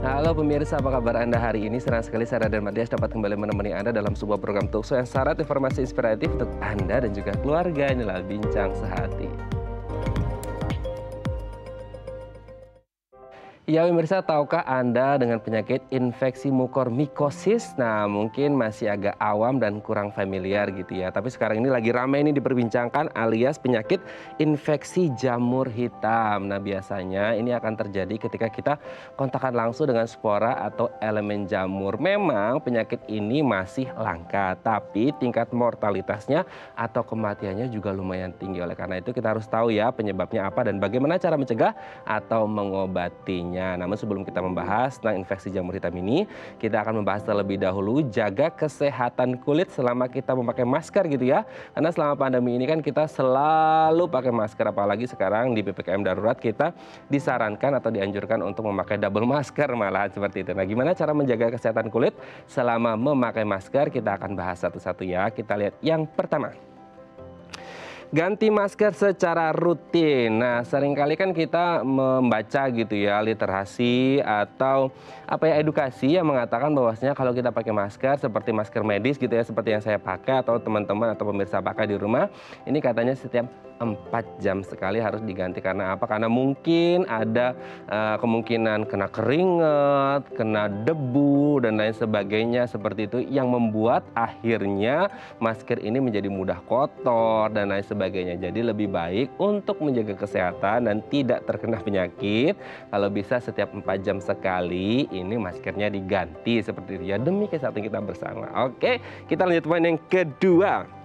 Halo pemirsa, apa kabar Anda hari ini? Senang sekali saya Raden Matias dapat kembali menemani Anda dalam sebuah program talkshow yang syarat informasi inspiratif untuk Anda dan juga keluarga. Inilah Bincang Sehati. Ya pemirsa, tahukah Anda dengan penyakit infeksi mukormikosis? Nah mungkin masih agak awam dan kurang familiar gitu ya. Tapi sekarang ini lagi ramai ini diperbincangkan alias penyakit infeksi jamur hitam. Nah biasanya ini akan terjadi ketika kita kontakan langsung dengan spora atau elemen jamur. Memang penyakit ini masih langka, tapi tingkat mortalitasnya atau kematiannya juga lumayan tinggi. Oleh karena itu kita harus tahu ya penyebabnya apa dan bagaimana cara mencegah atau mengobatinya. Namun sebelum kita membahas tentang infeksi jamur hitam ini, kita akan membahas terlebih dahulu jaga kesehatan kulit selama kita memakai masker gitu ya. Karena selama pandemi ini kan kita selalu pakai masker, apalagi sekarang di PPKM darurat kita disarankan atau dianjurkan untuk memakai double masker malahan seperti itu. Nah, gimana cara menjaga kesehatan kulit selama memakai masker? Kita akan bahas satu-satu ya. Kita lihat yang pertama. Ganti masker secara rutin. Nah, seringkali kan kita membaca gitu ya literasi atau edukasi yang mengatakan bahwasanya kalau kita pakai masker seperti masker medis gitu ya, seperti yang saya pakai atau teman-teman atau pemirsa pakai di rumah, ini katanya setiap 4 jam sekali harus diganti. Karena apa? Karena mungkin ada kemungkinan kena keringat, kena debu dan lain sebagainya seperti itu yang membuat akhirnya masker ini menjadi mudah kotor dan lain sebagainya. Jadi lebih baik untuk menjaga kesehatan dan tidak terkena penyakit, kalau bisa setiap 4 jam sekali ini maskernya diganti seperti itu ya, demi kesehatan kita bersama. Oke, kita lanjut poin yang kedua.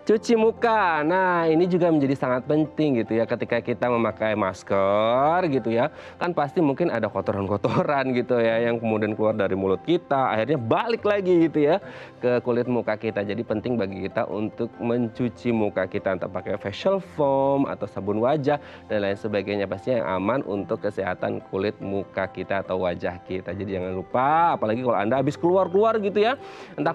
Cuci muka. Nah, ini juga menjadi sangat penting gitu ya ketika kita memakai masker gitu ya. Kan pasti mungkin ada kotoran-kotoran gitu ya yang kemudian keluar dari mulut kita, akhirnya balik lagi gitu ya ke kulit muka kita. Jadi penting bagi kita untuk mencuci muka kita, entah pakai facial foam atau sabun wajah dan lain sebagainya, pastinya yang aman untuk kesehatan kulit muka kita atau wajah kita. Jadi jangan lupa, apalagi kalau Anda habis keluar-keluar gitu ya, entah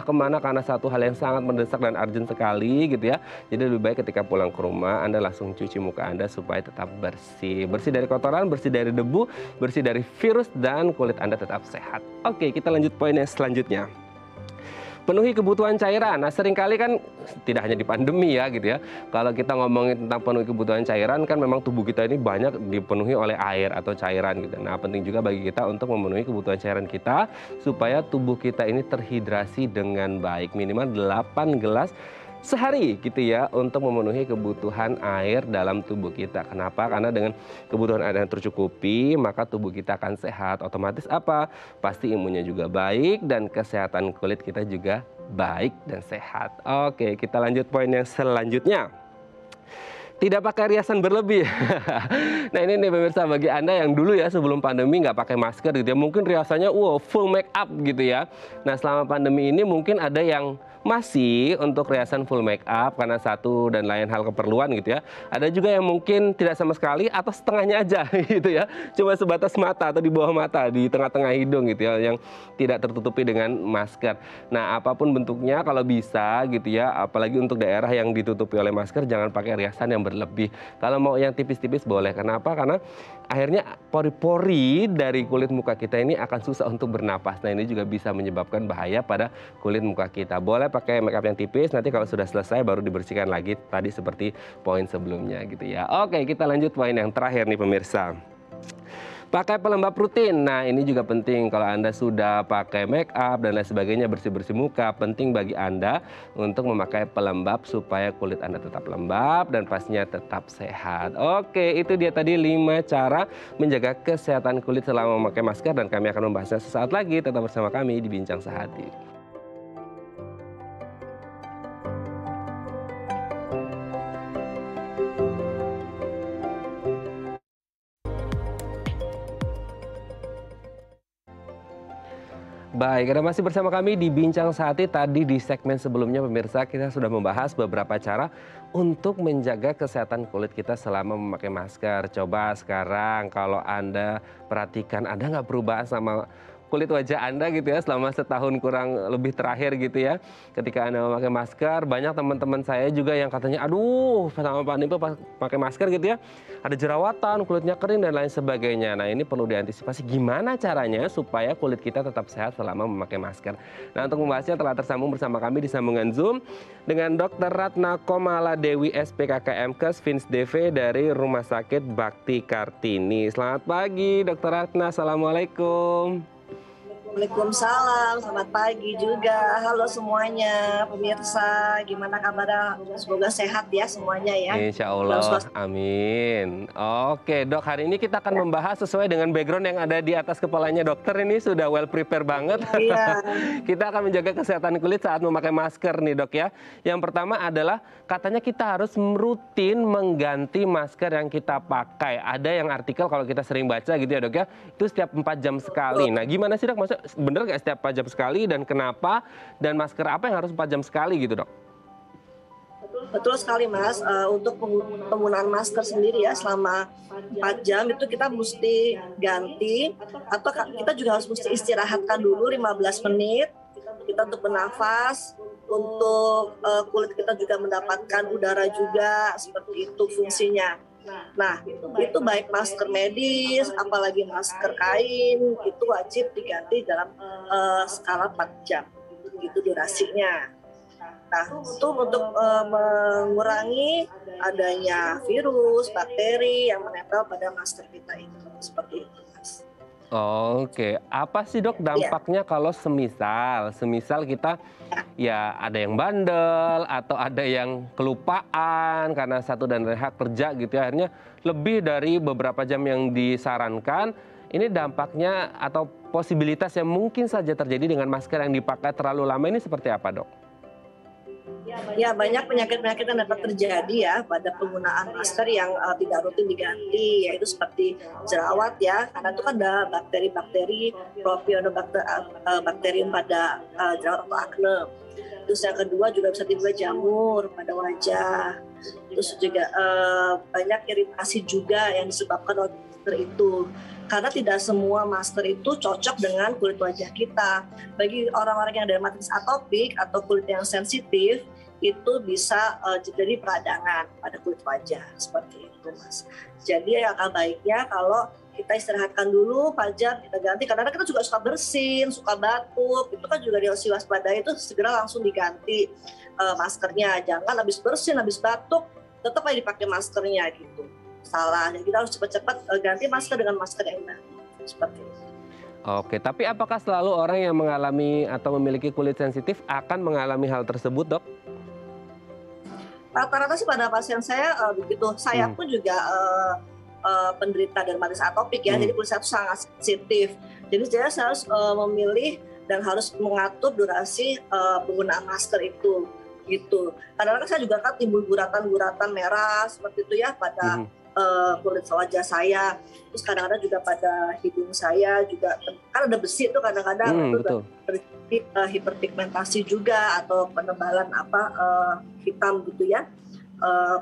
kemana karena satu hal yang sangat mendesak dan urgent sekali gitu ya. Jadi lebih baik ketika pulang ke rumah Anda langsung cuci muka Anda supaya tetap bersih. Bersih dari kotoran, bersih dari debu, bersih dari virus dan kulit Anda tetap sehat. Oke, kita lanjut poin yang selanjutnya. Penuhi kebutuhan cairan. Nah, seringkali kan tidak hanya di pandemi ya gitu ya. Kalau kita ngomongin tentang penuhi kebutuhan cairan kan memang tubuh kita ini banyak dipenuhi oleh air atau cairan gitu. Nah, penting juga bagi kita untuk memenuhi kebutuhan cairan kita supaya tubuh kita ini terhidrasi dengan baik. Minimal 8 gelas sehari gitu ya untuk memenuhi kebutuhan air dalam tubuh kita. Kenapa? Karena dengan kebutuhan air yang tercukupi maka tubuh kita akan sehat. Otomatis apa? Pasti imunnya juga baik dan kesehatan kulit kita juga baik dan sehat. Oke, kita lanjut poin yang selanjutnya. Tidak pakai riasan berlebih. Nah ini nih pemirsa, bagi Anda yang dulu ya sebelum pandemi nggak pakai masker gitu ya, mungkin riasannya full make up gitu ya. Nah selama pandemi ini mungkin ada yang masih untuk riasan full make up karena satu dan lain hal keperluan gitu ya. Ada juga yang mungkin tidak sama sekali atau setengahnya aja gitu ya. Cuma sebatas mata atau di bawah mata, di tengah-tengah hidung gitu ya, yang tidak tertutupi dengan masker. Nah apapun bentuknya kalau bisa gitu ya, apalagi untuk daerah yang ditutupi oleh masker, jangan pakai riasan yang berlebih. Kalau mau yang tipis-tipis boleh. Kenapa? Karena akhirnya pori-pori dari kulit muka kita ini akan susah untuk bernapas. Nah ini juga bisa menyebabkan bahaya pada kulit muka kita. Boleh pakai makeup yang tipis, nanti kalau sudah selesai baru dibersihkan lagi tadi seperti poin sebelumnya gitu ya. Oke, kita lanjut poin yang terakhir nih pemirsa. Pakai pelembab rutin. Nah ini juga penting kalau Anda sudah pakai make up dan lain sebagainya, bersih-bersih muka, penting bagi Anda untuk memakai pelembab supaya kulit Anda tetap lembab dan pastinya tetap sehat. Oke, itu dia tadi 5 cara menjaga kesehatan kulit selama memakai masker dan kami akan membahasnya sesaat lagi. Tetap bersama kami di Bincang Sehati. Baik, Anda masih bersama kami di Bincang Sehati. Tadi di segmen sebelumnya pemirsa kita sudah membahas beberapa cara untuk menjaga kesehatan kulit kita selama memakai masker. Coba sekarang kalau Anda perhatikan, ada nggak perubahan sama kulit wajah Anda gitu ya selama setahun kurang lebih terakhir gitu ya. Ketika Anda memakai masker, banyak teman-teman saya juga yang katanya, aduh sama pandemi pas pakai masker gitu ya, ada jerawatan, kulitnya kering dan lain sebagainya. Nah ini perlu diantisipasi gimana caranya supaya kulit kita tetap sehat selama memakai masker. Nah untuk membahasnya telah tersambung bersama kami di sambungan Zoom dengan Dr. Ratna Komala Dewi SPKK MKes Fins DV dari Rumah Sakit Bakti Kartini. Selamat pagi Dr. Ratna, Assalamualaikum. Waalaikumsalam, selamat pagi juga. Halo semuanya, pemirsa. Gimana kabarnya? Semoga sehat ya semuanya ya. Insya Allah, amin. Oke dok, hari ini kita akan membahas sesuai dengan background yang ada di atas kepalanya dokter. Ini sudah well prepare banget. Iya. Kita akan menjaga kesehatan kulit saat memakai masker nih dok ya. Yang pertama adalah katanya kita harus rutin mengganti masker yang kita pakai. Ada yang artikel kalau kita sering baca gitu ya dok ya, itu setiap 4 jam sekali. Nah gimana sih dok, maksudnya bener nggak setiap 4 jam sekali dan kenapa? Dan masker apa yang harus 4 jam sekali gitu dok? Betul sekali Mas, untuk penggunaan masker sendiri ya selama 4 jam itu kita mesti ganti atau kita juga harus mesti istirahatkan dulu 15 menit kita untuk bernafas, untuk kulit kita juga mendapatkan udara juga, seperti itu fungsinya. Nah, itu baik masker medis, apalagi masker kain, itu wajib diganti dalam skala 4 jam, gitu durasinya. Nah, itu untuk mengurangi adanya virus, bakteri yang menempel pada masker kita itu, seperti itu, Mas. Oke, apa sih dok dampaknya kalau semisal kita ya ada yang bandel atau ada yang kelupaan karena satu dan lain hal kerja gitu ya, akhirnya lebih dari beberapa jam yang disarankan, ini dampaknya atau posibilitas yang mungkin saja terjadi dengan masker yang dipakai terlalu lama ini seperti apa dok? Ya, banyak penyakit-penyakit yang dapat terjadi ya pada penggunaan masker yang tidak rutin diganti, yaitu seperti jerawat ya, karena itu kan ada bakteri-bakteri propionobakterium pada jerawat atau akne. Terus yang kedua juga bisa timbul jamur pada wajah. Terus juga banyak iritasi juga yang disebabkan oleh masker itu. Karena tidak semua masker itu cocok dengan kulit wajah kita. Bagi orang-orang yang dermatitis atopik atau kulit yang sensitif, itu bisa jadi peradangan pada kulit wajah, seperti itu Mas. Jadi alangkah baiknya kalau kita istirahatkan dulu 4 jam, kita ganti. Karena kita juga suka bersin, suka batuk, itu kan juga harus diwaspadai, itu segera langsung diganti maskernya. Jangan habis bersin, habis batuk, tetap aja dipakai maskernya gitu. Salah, jadi kita harus cepat-cepat ganti masker dengan masker yang baru, seperti itu. Oke, tapi apakah selalu orang yang mengalami atau memiliki kulit sensitif akan mengalami hal tersebut dok? Rata-rata sih pada pasien saya begitu. Saya pun juga penderita dermatitis atopik ya, jadi kulit saya itu sangat sensitif. Jadi saya harus memilih dan harus mengatur durasi penggunaan masker itu, gitu. Kadang-kadang saya juga kan timbul guratan-guratan merah seperti itu ya pada kulit wajah saya. Terus kadang-kadang juga pada hidung saya juga, kan ada besi itu kadang-kadang terjadi hiperpigmentasi juga atau penebalan hitam gitu ya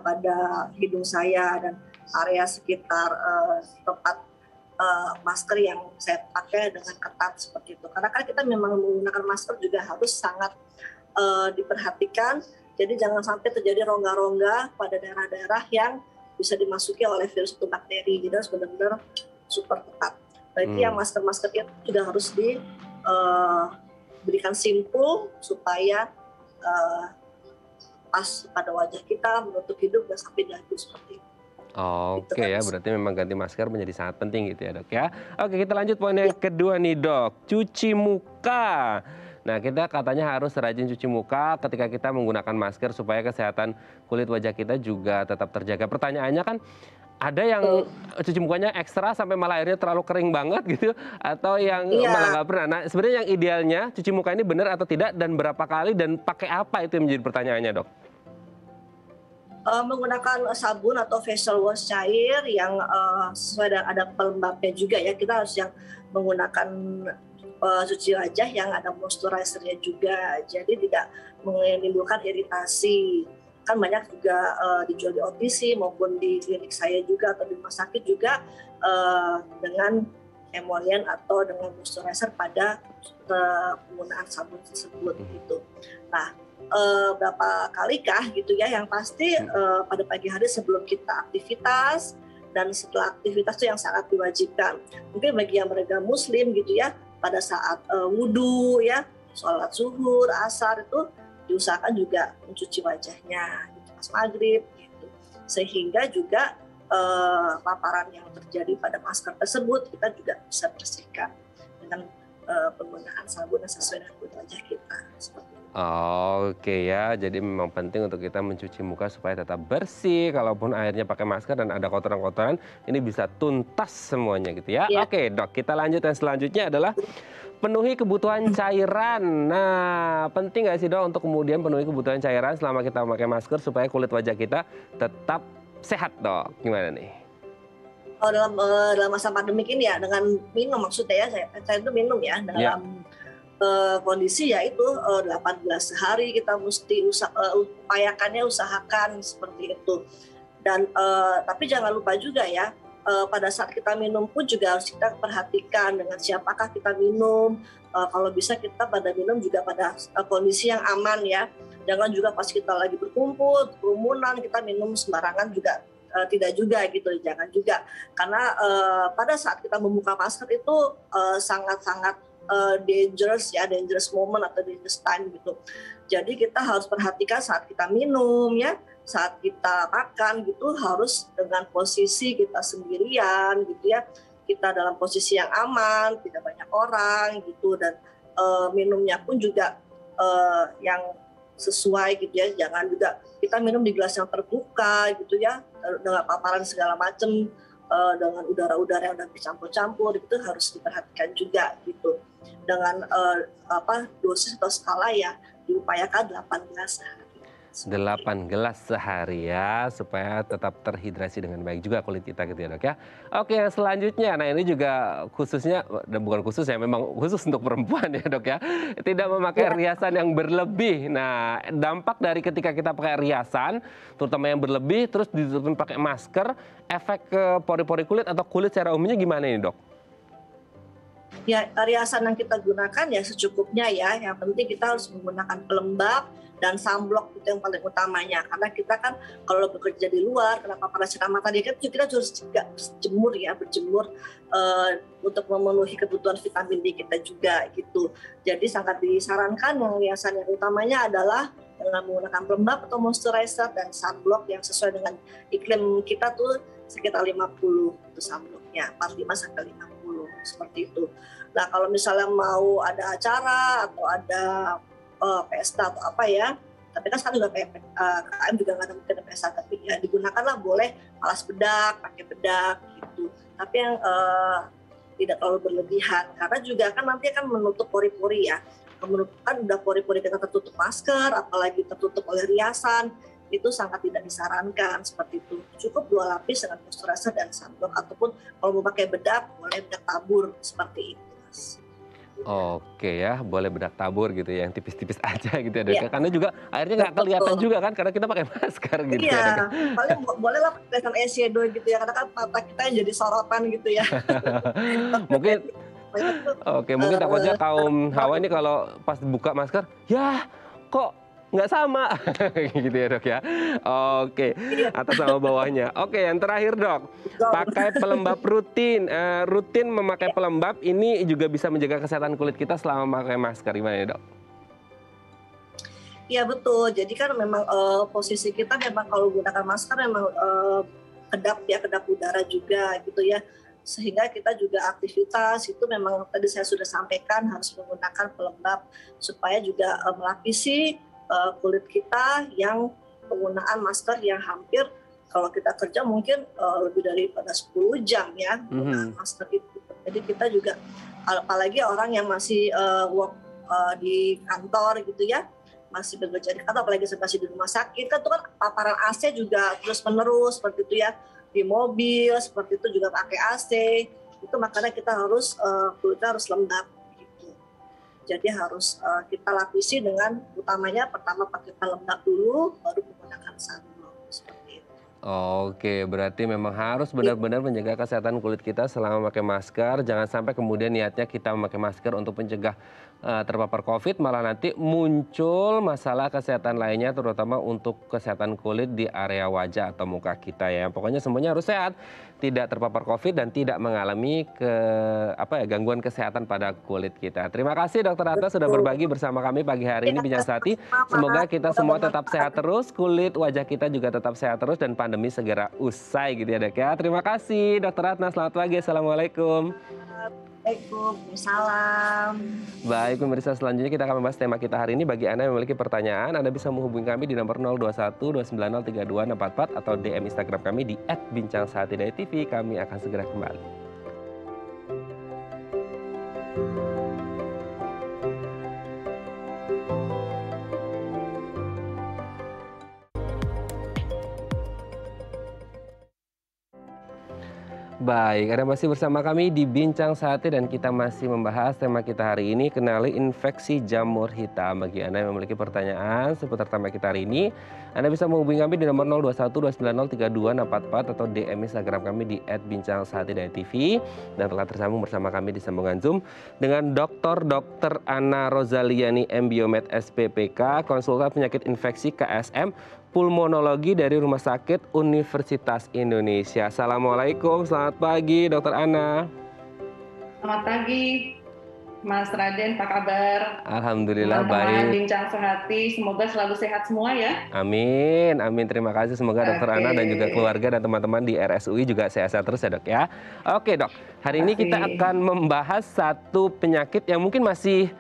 pada hidung saya dan area sekitar tempat masker yang saya pakai dengan ketat seperti itu. Karena kan kita memang menggunakan masker juga harus sangat diperhatikan. Jadi jangan sampai terjadi rongga-rongga pada daerah-daerah yang bisa dimasuki oleh virus atau bakteri. Jadi harus benar-benar super ketat. Berarti yang masker-masker itu juga harus diberikan simpul supaya pas pada wajah kita, menutup hidung dan sampai dagu seperti itu. Oke ya, berarti memang ganti masker menjadi sangat penting gitu ya dok ya. Oke, kita lanjut poin yang kedua nih dok, cuci muka. Nah, kita katanya harus rajin cuci muka ketika kita menggunakan masker supaya kesehatan kulit wajah kita juga tetap terjaga. Pertanyaannya kan, ada yang cuci mukanya ekstra sampai malah airnya terlalu kering banget gitu, atau yang malah nggak pernah. Nah, sebenarnya yang idealnya cuci muka ini benar atau tidak dan berapa kali dan pakai apa itu yang menjadi pertanyaannya dok? Menggunakan sabun atau facial wash cair yang sesuai dengan ada pelembabnya juga ya. Kita harus yang menggunakan cuci wajah yang ada moisturizernya juga, jadi tidak menimbulkan iritasi. Kan banyak juga dijual di OTC maupun di klinik saya juga atau di rumah sakit juga dengan emollient atau dengan moisturizer pada penggunaan sabun tersebut gitu. Nah, berapa kalikah gitu ya, yang pasti pada pagi hari sebelum kita aktivitas dan setelah aktivitas itu yang sangat diwajibkan. Mungkin bagi yang mereka muslim gitu ya, pada saat wudhu ya, sholat zuhur, asar itu diusahakan juga mencuci wajahnya gitu, pas maghrib gitu. Sehingga juga paparan yang terjadi pada masker tersebut kita juga bisa bersihkan dengan penggunaan sabun yang sesuai dengan kulit wajah kita seperti itu. Oke ya, jadi memang penting untuk kita mencuci muka supaya tetap bersih. Kalaupun airnya pakai masker dan ada kotoran-kotoran, ini bisa tuntas semuanya gitu ya. Ya. Oke dok, kita lanjut yang selanjutnya adalah penuhi kebutuhan cairan. Nah, penting nggak sih dok untuk kemudian penuhi kebutuhan cairan selama kita memakai masker supaya kulit wajah kita tetap sehat dok? Gimana nih? Oh, dalam masa pandemik ini ya, dengan minum maksudnya ya, saya itu minum ya dalam kondisi yaitu 18 sehari kita mesti usahakan seperti itu. Dan tapi jangan lupa juga ya, pada saat kita minum pun juga harus kita perhatikan dengan siapakah kita minum. Kalau bisa kita pada minum juga pada kondisi yang aman ya. Jangan juga pas kita lagi berkumpul, kerumunan, kita minum sembarangan juga tidak juga gitu, jangan juga. Karena pada saat kita membuka masker itu sangat-sangat dangerous moment atau dangerous time gitu. Jadi kita harus perhatikan saat kita minum ya, saat kita makan gitu harus dengan posisi kita sendirian gitu ya. Kita dalam posisi yang aman, tidak banyak orang gitu, dan minumnya pun juga yang sesuai gitu ya. Jangan juga kita minum di gelas yang terbuka gitu ya, dengan paparan segala macam, dengan udara-udara yang udah bercampur-campur, itu harus diperhatikan juga gitu. Dengan dosis atau skala ya diupayakan 8 gelas sehari. 8 gelas sehari ya, supaya tetap terhidrasi dengan baik juga kulit kita gitu ya dok ya. Oke yang selanjutnya, nah ini juga khususnya, dan bukan khusus ya, memang khusus untuk perempuan ya dok ya. Tidak memakai riasan yang berlebih. Nah dampak dari ketika kita pakai riasan, terutama yang berlebih, terus ditutupin pakai masker, efek ke pori-pori kulit atau kulit secara umumnya gimana ini dok? Ya, riasan yang kita gunakan ya secukupnya ya. Yang penting kita harus menggunakan pelembab dan sunblock, itu yang paling utamanya. Karena kita kan kalau bekerja di luar, kenapa paparan sinar matahari kan kita harus juga berjemur untuk memenuhi kebutuhan vitamin D kita juga gitu. Jadi sangat disarankan yang riasan yang utamanya adalah dengan menggunakan pelembab atau moisturizer dan sunblock yang sesuai dengan iklim kita tuh sekitar 50 itu sunblocknya, 45 sampai 50 seperti itu. Nah kalau misalnya mau ada acara atau ada pesta atau apa ya, tapi kan sekarang juga KM juga nggak ada mungkin pesta, tapi ya digunakanlah, boleh alas bedak, pakai bedak gitu. Tapi yang tidak terlalu berlebihan, karena juga kan nanti akan menutup pori-pori ya. Kan udah pori-pori kita tertutup masker, apalagi tertutup oleh riasan, itu sangat tidak disarankan seperti itu. Cukup 2 lapis dengan moisturizer dan sunblock, ataupun kalau mau pakai bedak, boleh bedak tabur seperti itu. Oke ya, boleh bedak tabur gitu ya, yang tipis-tipis aja gitu ya dok. Iya, Karena juga akhirnya nggak kelihatan juga kan, karena kita pakai masker gitu ya dok. iya, paling bolehlah kelihatan eyeshadow gitu ya, karena kan mata kita yang jadi sorotan gitu ya. Mungkin, Banyak tuh, oke mungkin takutnya kaum hawa ini kalau pas buka masker, ya kok nggak sama gitu ya dok ya. Oke, iya, atas sama bawahnya. Oke yang terakhir dok, pakai pelembab rutin. Rutin memakai pelembab ini juga bisa menjaga kesehatan kulit kita selama memakai masker. Gimana ya dok? iya betul. Jadi kan memang posisi kita memang kalau gunakan masker memang kedap udara juga gitu ya. Sehingga kita juga aktivitas itu memang tadi saya sudah sampaikan harus menggunakan pelembab supaya juga melapisi kulit kita yang penggunaan masker yang hampir kalau kita kerja mungkin lebih daripada 10 jam ya menggunakan masker itu. Jadi kita juga, apalagi orang yang masih work di kantor gitu ya, masih bekerja di kantor, apalagi masih di rumah sakit, kan itu kan paparan AC juga terus menerus seperti itu ya, di mobil seperti itu juga pakai AC, itu makanya kita harus kulitnya harus lembab gitu. Jadi harus kita lapisi dengan utamanya pertama pakai pelembab dulu, baru menggunakan sunblock seperti itu. Oke, berarti memang harus benar-benar menjaga kesehatan kulit kita selama memakai masker. Jangan sampai kemudian niatnya kita memakai masker untuk mencegah terpapar COVID, malah nanti muncul masalah kesehatan lainnya, terutama untuk kesehatan kulit di area wajah atau muka kita ya. Pokoknya semuanya harus sehat, tidak terpapar COVID dan tidak mengalami gangguan kesehatan pada kulit kita. Terima kasih Dokter Ratna sudah Betul. berbagi bersama kami pagi hari ini Ya, Bincang Sehati. sama-sama. Semoga kita Semoga semua tetap bermanfaat. sehat terus, kulit wajah kita juga tetap sehat terus dan pandemi segera usai gitu ya Dok ya. Terima kasih Dokter Ratna, selamat pagi. Assalamualaikum. Waalaikumsalam. Baik pemirsa, selanjutnya kita akan membahas tema kita hari ini. Bagi Anda yang memiliki pertanyaan, Anda bisa menghubungi kami di nomor 0212903244 atau DM Instagram kami di @bincangsehatidaytv. Kami akan segera kembali. Baik, Anda masih bersama kami di Bincang Sehati dan kita masih membahas tema kita hari ini, kenali infeksi jamur hitam. Bagi Anda yang memiliki pertanyaan seputar tema kita hari ini, Anda bisa menghubungi kami di nomor 0212903244 atau DM Instagram kami di @bincangsehatidaytv dan telah tersambung bersama kami di sambungan Zoom dengan Dr. Ana Rozaliani MBiomed SPPK, konsultan penyakit infeksi KSM Pulmonologi dari Rumah Sakit Universitas Indonesia. Assalamualaikum, selamat pagi Dokter Ana. Selamat pagi, Mas Raden, apa kabar? Alhamdulillah Teman-teman baik. Bincang Sehati, semoga selalu sehat semua ya. Amin, amin. Terima kasih. Semoga Dokter Oke. Ana dan juga keluarga dan teman-teman di RSUI juga sehat-sehat terus ya Dok ya. Oke Dok, hari ini kita akan membahas satu penyakit yang mungkin masih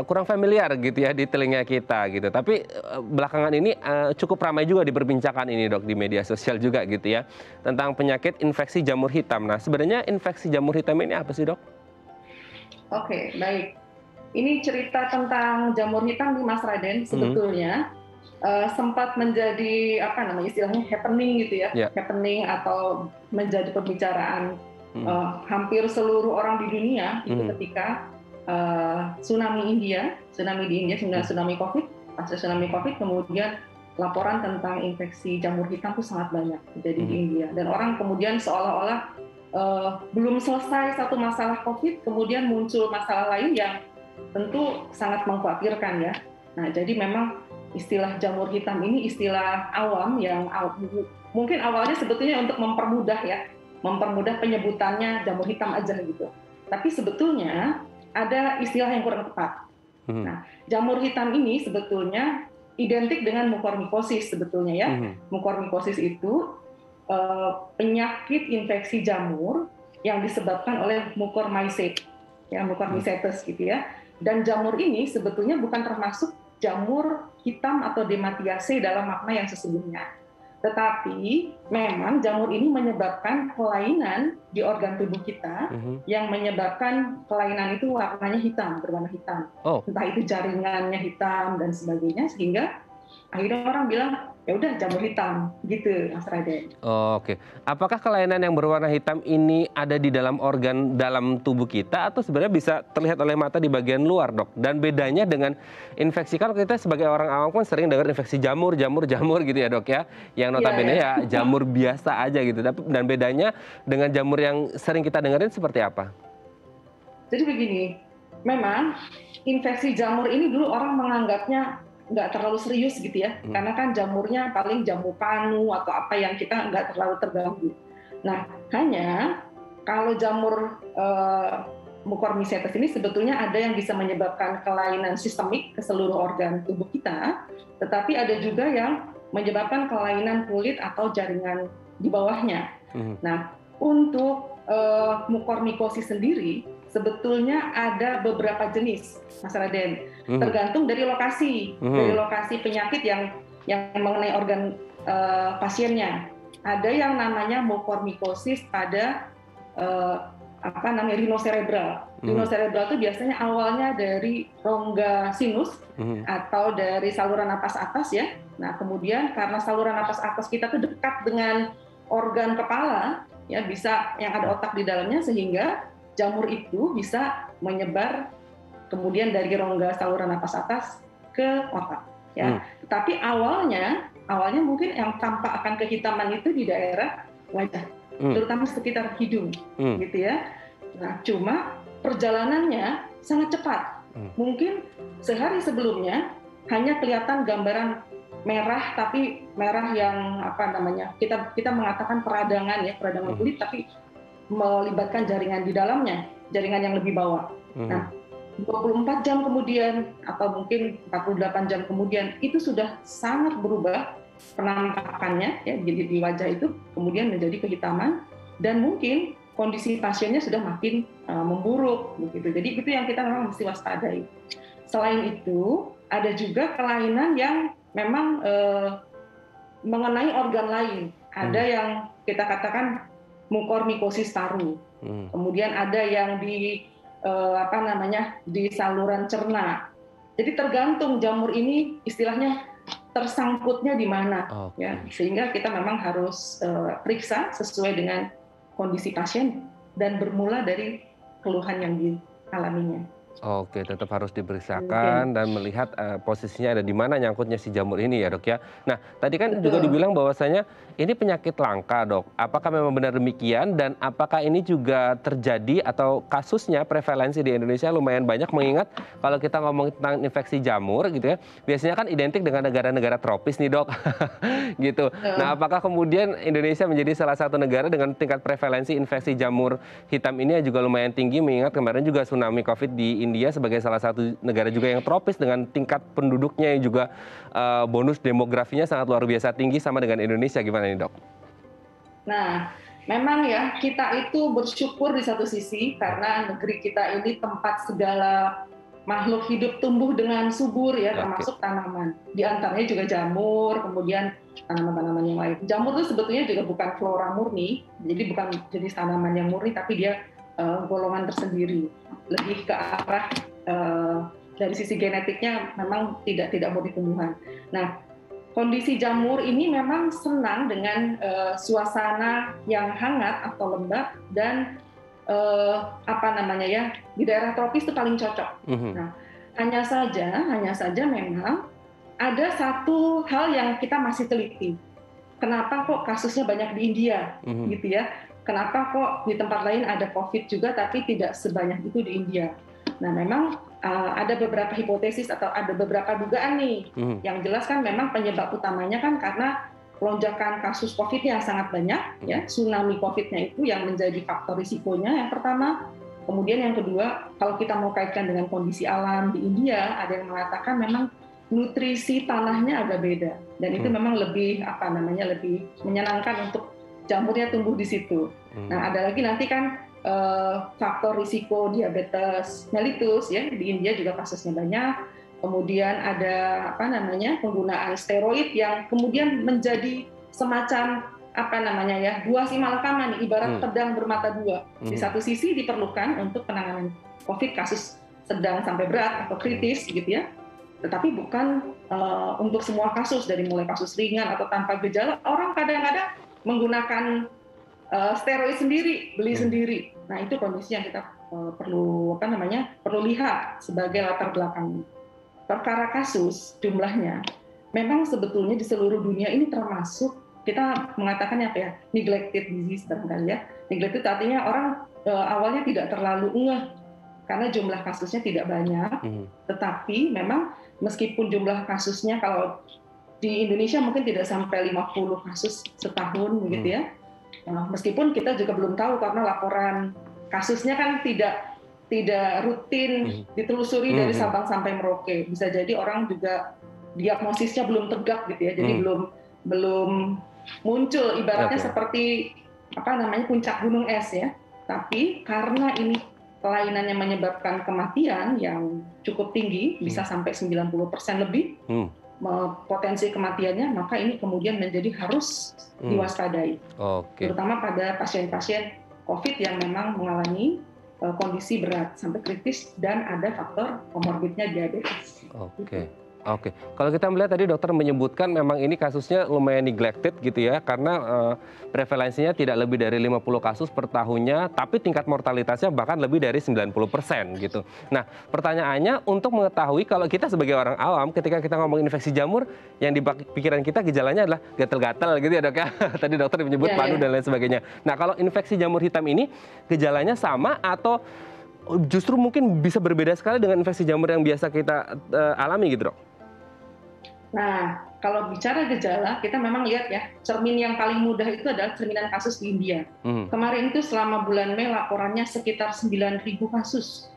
kurang familiar gitu ya di telinga kita gitu. Tapi belakangan ini cukup ramai juga diperbincangkan ini Dok di media sosial juga gitu ya. Tentang penyakit infeksi jamur hitam. Nah sebenarnya infeksi jamur hitam ini apa sih Dok? Oke, baik. Ini cerita tentang jamur hitam nih Mas Raden, sebetulnya sempat menjadi istilahnya happening gitu ya. Ya. Happening atau menjadi pembicaraan hampir seluruh orang di dunia itu ketika tsunami di India, tsunami COVID, pasca tsunami COVID, kemudian laporan tentang infeksi jamur hitam itu sangat banyak terjadi di India. Dan orang kemudian seolah-olah belum selesai satu masalah COVID, kemudian muncul masalah lain yang tentu sangat mengkhawatirkan ya. Nah, jadi memang istilah jamur hitam ini istilah awam yang mungkin awalnya sebetulnya untuk mempermudah penyebutannya jamur hitam aja gitu. Tapi sebetulnya ada istilah yang kurang tepat. Nah, jamur hitam ini sebetulnya identik dengan mukormikosis sebetulnya ya. Mukormikosis itu penyakit infeksi jamur yang disebabkan oleh mucormycetes, ya mucormycetes gitu ya. Dan jamur ini sebetulnya bukan termasuk jamur hitam atau Dematiaceae dalam makna yang sesungguhnya. Tetapi memang jamur ini menyebabkan kelainan di organ tubuh kita yang menyebabkan kelainan itu warnanya hitam, berwarna hitam. Entah itu jaringannya hitam dan sebagainya, sehingga akhirnya orang bilang ya udah jamur hitam gitu Mas Raden. Oke. Apakah kelainan yang berwarna hitam ini ada di dalam organ dalam tubuh kita atau sebenarnya bisa terlihat oleh mata di bagian luar Dok? Dan bedanya dengan infeksi, kan kita sebagai orang awam kan sering dengar infeksi jamur gitu ya Dok ya. Yang notabene ya jamur biasa aja gitu. Dan bedanya dengan jamur yang sering kita dengerin seperti apa? Jadi begini, memang infeksi jamur ini dulu orang menganggapnya nggak terlalu serius gitu ya, karena kan jamurnya paling jamur panu atau apa yang kita nggak terlalu terganggu. Nah, hanya kalau jamur mucormycetes ini sebetulnya ada yang bisa menyebabkan kelainan sistemik ke seluruh organ tubuh kita, tetapi ada juga yang menyebabkan kelainan kulit atau jaringan di bawahnya. Nah, untuk mucormycosis sendiri sebetulnya ada beberapa jenis, Mas Raden, tergantung dari lokasi penyakit yang mengenai organ pasiennya. Ada yang namanya mucormycosis pada rhinocerebral. Rhinocerebral itu biasanya awalnya dari rongga sinus atau dari saluran napas atas ya. Nah, kemudian karena saluran napas atas kita tuh dekat dengan organ kepala, ya bisa yang ada otak di dalamnya, sehingga jamur itu bisa menyebar kemudian dari rongga saluran napas atas ke otak. Ya, tapi awalnya awalnya mungkin yang tampak akan kehitaman itu di daerah wajah, terutama sekitar hidung, gitu ya. Nah, cuma perjalanannya sangat cepat. Mungkin sehari sebelumnya hanya kelihatan gambaran merah, tapi merah yang apa namanya, kita mengatakan peradangan ya, peradangan kulit, tapi melibatkan jaringan di dalamnya, jaringan yang lebih bawah. Nah, 24 jam kemudian atau mungkin 48 jam kemudian itu sudah sangat berubah penampakannya ya, jadi di wajah itu kemudian menjadi kehitaman dan mungkin kondisi pasiennya sudah makin memburuk begitu. Jadi itu yang kita memang mesti waspadai. Selain itu ada juga kelainan yang memang mengenai organ lain. Ada yang kita katakan mukormikosis paru. Kemudian ada yang di di saluran cerna. Jadi tergantung jamur ini istilahnya tersangkutnya di mana, ya, sehingga kita memang harus periksa sesuai dengan kondisi pasien dan bermula dari keluhan yang dialaminya. Oke, tetap harus diperiksakan dan melihat posisinya ada di mana nyangkutnya si jamur ini ya, Dok ya. Nah, tadi kan juga dibilang bahwasanya ini penyakit langka, Dok. Apakah memang benar demikian dan apakah ini juga terjadi atau kasusnya prevalensi di Indonesia lumayan banyak, mengingat kalau kita ngomong tentang infeksi jamur gitu ya, biasanya kan identik dengan negara-negara tropis nih, Dok. Gitu. Nah, apakah kemudian Indonesia menjadi salah satu negara dengan tingkat prevalensi infeksi jamur hitam ini juga lumayan tinggi, mengingat kemarin juga tsunami COVID di India sebagai salah satu negara juga yang tropis dengan tingkat penduduknya yang juga bonus demografinya sangat luar biasa tinggi sama dengan Indonesia. Gimana nih, Dok? Nah, memang ya kita itu bersyukur di satu sisi karena negeri kita ini tempat segala makhluk hidup tumbuh dengan subur ya, termasuk tanaman. Di antaranya juga jamur, kemudian tanaman-tanaman yang lain. Jamur itu sebetulnya juga bukan flora murni, jadi bukan jenis tanaman yang murni, tapi dia golongan tersendiri, lebih ke arah dari sisi genetiknya memang tidak murni tumbuhan. Nah, kondisi jamur ini memang senang dengan suasana yang hangat atau lembab dan di daerah tropis itu paling cocok. Nah, hanya saja memang ada satu hal yang kita masih teliti. Kenapa kok kasusnya banyak di India, gitu ya? Kenapa kok di tempat lain ada COVID juga, tapi tidak sebanyak itu di India? Nah, memang ada beberapa hipotesis atau ada beberapa dugaan nih. Yang jelas kan memang penyebab utamanya kan karena lonjakan kasus COVID yang sangat banyak, ya, tsunami COVID-nya itu yang menjadi faktor risikonya yang pertama. Kemudian yang kedua, kalau kita mau kaitkan dengan kondisi alam di India, ada yang mengatakan memang nutrisi tanahnya agak beda, dan itu memang lebih lebih menyenangkan untuk jamurnya tumbuh di situ. Nah, ada lagi nanti kan faktor risiko diabetes mellitus ya, di India juga kasusnya banyak. Kemudian ada penggunaan steroid yang kemudian menjadi semacam dua si malakama nih, ibarat pedang bermata dua. Di satu sisi diperlukan untuk penanganan COVID kasus sedang sampai berat atau kritis gitu ya, tetapi bukan untuk semua kasus, dari mulai kasus ringan atau tanpa gejala. Orang kadang-kadang menggunakan steroid sendiri, beli sendiri. Nah, itu kondisi yang kita perlu lihat sebagai latar belakang. Perkara kasus jumlahnya memang sebetulnya di seluruh dunia ini termasuk, kita mengatakannya neglected disease barangkali ya. Neglected artinya orang awalnya tidak terlalu ngeh karena jumlah kasusnya tidak banyak, tetapi memang meskipun jumlah kasusnya kalau di Indonesia mungkin tidak sampai 50 kasus setahun begitu ya. Meskipun kita juga belum tahu karena laporan kasusnya kan tidak rutin ditelusuri dari Sabang sampai Merauke. Bisa jadi orang juga diagnosisnya belum tegak gitu ya. Jadi belum muncul, ibaratnya seperti puncak gunung es ya. Tapi karena ini kelainannya menyebabkan kematian yang cukup tinggi, bisa sampai 90% lebih potensi kematiannya, maka ini kemudian menjadi harus diwaspadai. Terutama pada pasien-pasien COVID yang memang mengalami kondisi berat sampai kritis dan ada faktor komorbidnya diabetes. Oke, kalau kita melihat tadi dokter menyebutkan memang ini kasusnya lumayan neglected gitu ya, karena prevalensinya tidak lebih dari 50 kasus per tahunnya, tapi tingkat mortalitasnya bahkan lebih dari 90% gitu. Nah, pertanyaannya untuk mengetahui kalau kita sebagai orang awam ketika kita ngomong infeksi jamur, yang di pikiran kita gejalanya adalah gatal-gatal gitu ya dok ya. Tadi dokter menyebut panu dan lain sebagainya. Nah, kalau infeksi jamur hitam ini gejalanya sama atau justru mungkin bisa berbeda sekali dengan infeksi jamur yang biasa kita alami gitu dok? Nah, kalau bicara gejala, kita memang lihat ya, cermin yang paling mudah itu adalah cerminan kasus di India. Kemarin itu selama bulan Mei laporannya sekitar 9.000 kasus,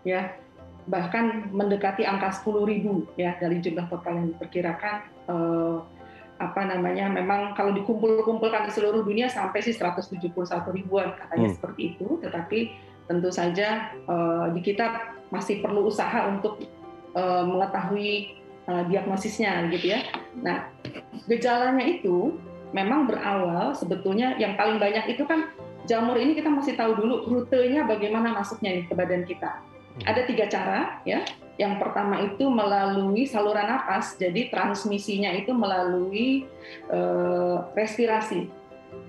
ya, bahkan mendekati angka 10.000 ya dari jumlah total yang diperkirakan. Memang kalau dikumpulkan di seluruh dunia sampai sih 171 ribuan katanya seperti itu. Tetapi tentu saja di kita masih perlu usaha untuk mengetahui diagnosisnya gitu ya. Nah, gejalanya itu memang berawal sebetulnya yang paling banyak itu kan jamur ini kita mesti tahu dulu rutenya bagaimana masuknya nih ke badan kita. Ada 3 cara ya. Yang pertama itu melalui saluran napas, jadi transmisinya itu melalui respirasi.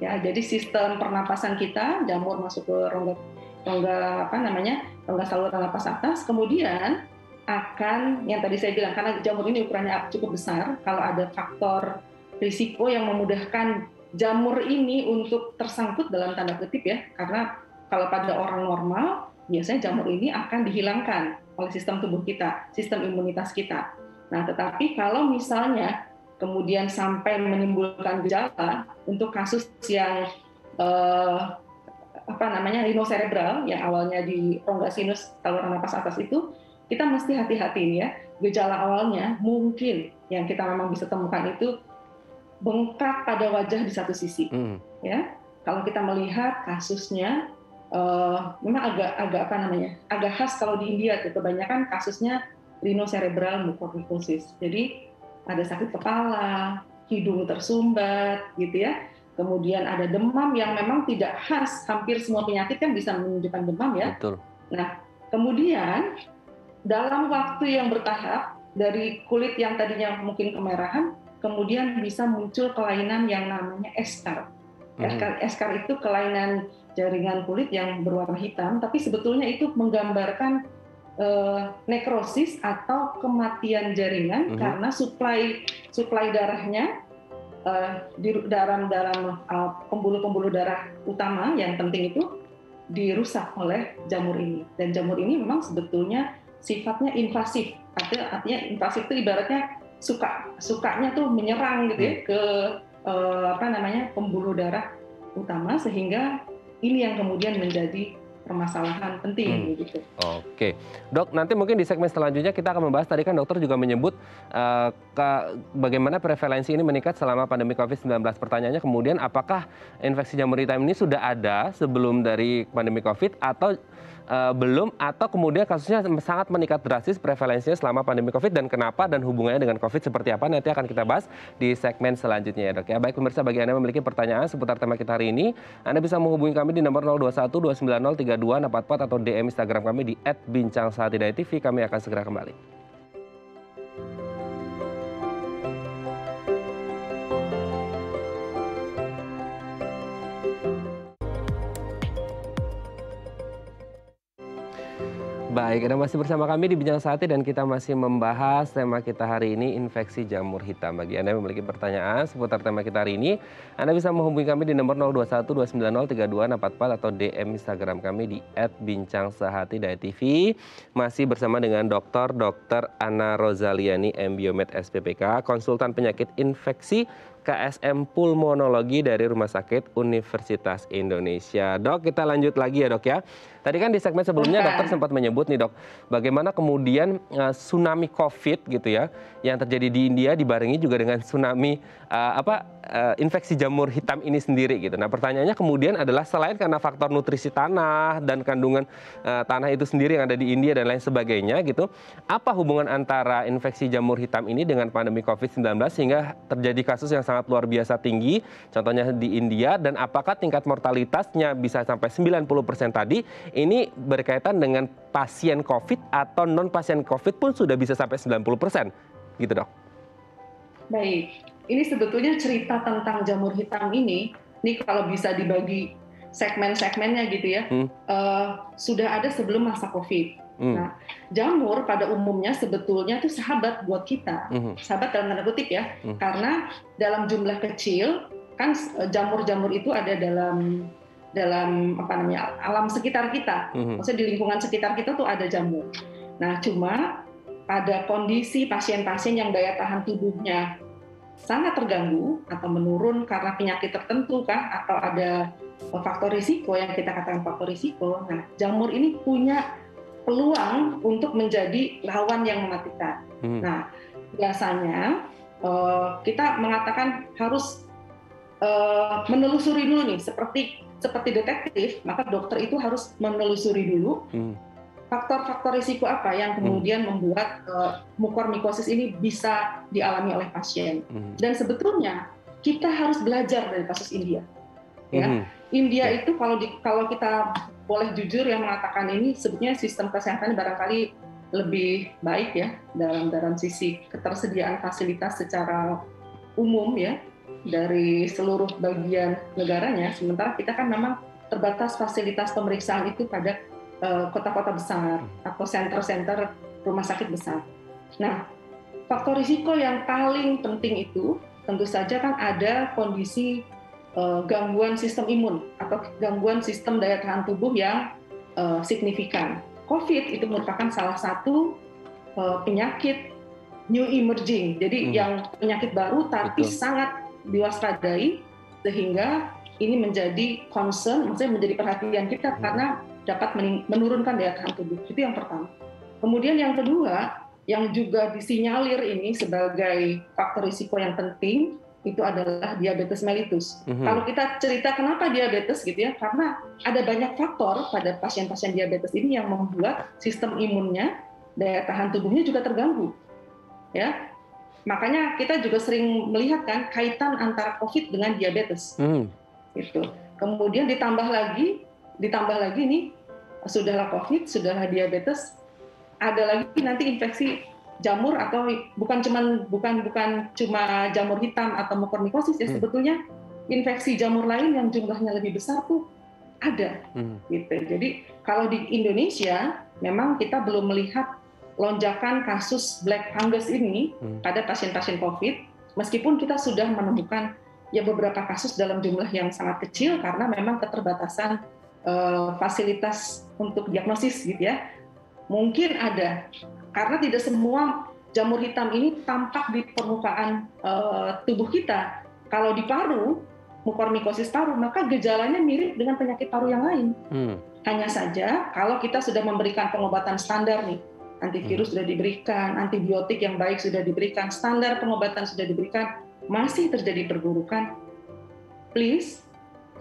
Ya, jadi sistem pernapasan kita, jamur masuk ke rongga saluran napas atas, kemudian akan yang tadi saya bilang karena jamur ini ukurannya cukup besar, kalau ada faktor risiko yang memudahkan jamur ini untuk tersangkut dalam tanda kutip ya, karena kalau pada orang normal biasanya jamur ini akan dihilangkan oleh sistem tubuh kita, sistem imunitas kita. Nah, tetapi kalau misalnya kemudian sampai menimbulkan gejala untuk kasus yang rhinocerebral yang awalnya di rongga sinus saluran napas atas itu, kita mesti hati-hati nih ya. Gejala awalnya mungkin yang kita memang bisa temukan itu bengkak pada wajah di satu sisi. Ya, kalau kita melihat kasusnya memang agak khas kalau di India tuh kebanyakan kasusnya rhinocerebral mucormycosis. Jadi ada sakit kepala, hidung tersumbat gitu ya. Kemudian ada demam yang memang tidak khas, hampir semua penyakit kan bisa menunjukkan demam ya. Betul. Nah, kemudian dalam waktu yang bertahap, dari kulit yang tadinya mungkin kemerahan, kemudian bisa muncul kelainan yang namanya eschar. Eschar itu kelainan jaringan kulit yang berwarna hitam, tapi sebetulnya itu menggambarkan nekrosis atau kematian jaringan karena suplai darahnya di dalam pembuluh-pembuluh darah utama yang penting itu dirusak oleh jamur ini. Dan jamur ini memang sebetulnya sifatnya invasif. Artinya invasif itu ibaratnya sukanya tuh menyerang gitu ya ke pembuluh darah utama, sehingga ini yang kemudian menjadi permasalahan penting gitu. Oke, dok, nanti mungkin di segmen selanjutnya kita akan membahas, tadi kan dokter juga menyebut bagaimana prevalensi ini meningkat selama pandemi COVID-19. Pertanyaannya kemudian apakah infeksi jamur hitam ini sudah ada sebelum dari pandemi COVID atau belum, atau kemudian kasusnya sangat meningkat drastis prevalensinya selama pandemi COVID, dan kenapa dan hubungannya dengan COVID seperti apa nanti akan kita bahas di segmen selanjutnya ya dok ya. Baik pemirsa, bagi Anda yang memiliki pertanyaan seputar tema kita hari ini, Anda bisa menghubungi kami di nomor 021 290 3244 atau DM Instagram kami di @bincangsahatidayatv. Kami akan segera kembali. Baik, Anda masih bersama kami di Bincang Sehati dan kita masih membahas tema kita hari ini, infeksi jamur hitam. Bagi Anda yang memiliki pertanyaan seputar tema kita hari ini, Anda bisa menghubungi kami di nomor 021 290 3244 atau DM Instagram kami di @bincangsahatidayatv. Masih bersama dengan Dr. Anna Rozaliani, MBiomed SPPK, konsultan penyakit infeksi KSM Pulmonologi dari Rumah Sakit Universitas Indonesia. Dok, kita lanjut lagi ya dok ya. Tadi kan di segmen sebelumnya dokter sempat menyebut nih dok, bagaimana kemudian tsunami COVID gitu ya, yang terjadi di India dibarengi juga dengan tsunami infeksi jamur hitam ini sendiri gitu. Nah pertanyaannya kemudian adalah, selain karena faktor nutrisi tanah dan kandungan tanah itu sendiri yang ada di India dan lain sebagainya gitu, apa hubungan antara infeksi jamur hitam ini dengan pandemi COVID-19 sehingga terjadi kasus yang sangat luar biasa tinggi, contohnya di India, dan apakah tingkat mortalitasnya bisa sampai 90% tadi, ini berkaitan dengan pasien COVID atau non pasien COVID pun sudah bisa sampai 90%. gitu dok? Baik, ini sebetulnya cerita tentang jamur hitam ini kalau bisa dibagi segmen-segmennya gitu ya, sudah ada sebelum masa COVID. Nah, jamur pada umumnya sebetulnya itu sahabat buat kita, sahabat dalam tanda kutip ya, karena dalam jumlah kecil kan jamur-jamur itu ada dalam apa namanya alam sekitar kita, maksudnya di lingkungan sekitar kita tuh ada jamur. Nah, cuma pada kondisi pasien-pasien yang daya tahan tubuhnya sangat terganggu atau menurun karena penyakit tertentu kah, atau ada faktor risiko yang kita katakan faktor risiko. Nah, jamur ini punya peluang untuk menjadi lawan yang mematikan. Nah, biasanya kita mengatakan harus menelusuri dulu nih, seperti detektif, maka dokter itu harus menelusuri dulu faktor-faktor risiko apa yang kemudian membuat mukormikosis ini bisa dialami oleh pasien. Dan sebetulnya kita harus belajar dari kasus India. Ya, India itu kalau kita boleh jujur yang mengatakan ini sebetulnya sistem kesehatan barangkali lebih baik ya dalam sisi ketersediaan fasilitas secara umum ya dari seluruh bagian negaranya. Sementara kita kan memang terbatas fasilitas pemeriksaan itu pada kota-kota besar atau senter-senter rumah sakit besar. Nah, faktor risiko yang paling penting itu tentu saja kan ada kondisi gangguan sistem imun atau gangguan sistem daya tahan tubuh yang signifikan. COVID itu merupakan salah satu penyakit new emerging, jadi yang penyakit baru tapi sangat diwaspadai sehingga ini menjadi concern, maksudnya menjadi perhatian kita karena dapat menurunkan daya tahan tubuh. Itu yang pertama. Kemudian yang kedua, yang juga disinyalir ini sebagai faktor risiko yang penting, itu adalah diabetes mellitus. Kalau kita cerita kenapa diabetes gitu ya, karena ada banyak faktor pada pasien-pasien diabetes ini yang membuat sistem imunnya, daya tahan tubuhnya juga terganggu. Ya, makanya kita juga sering melihat kan kaitan antara COVID dengan diabetes. Gitu. Kemudian ditambah lagi nih, sudahlah COVID, sudahlah diabetes, ada lagi nanti infeksi jamur atau bukan cuma jamur hitam atau mukormikosis ya, sebetulnya infeksi jamur lain yang jumlahnya lebih besar tuh ada. Gitu. Jadi kalau di Indonesia memang kita belum melihat lonjakan kasus black fungus ini pada pasien-pasien COVID, meskipun kita sudah menemukan ya beberapa kasus dalam jumlah yang sangat kecil karena memang keterbatasan fasilitas untuk diagnosis gitu ya. Mungkin ada, karena tidak semua jamur hitam ini tampak di permukaan tubuh kita. Kalau di paru, mukormikosis paru, maka gejalanya mirip dengan penyakit paru yang lain. Hanya saja kalau kita sudah memberikan pengobatan standar nih, antivirus sudah diberikan, antibiotik yang baik sudah diberikan, standar pengobatan sudah diberikan, masih terjadi perburukan, please,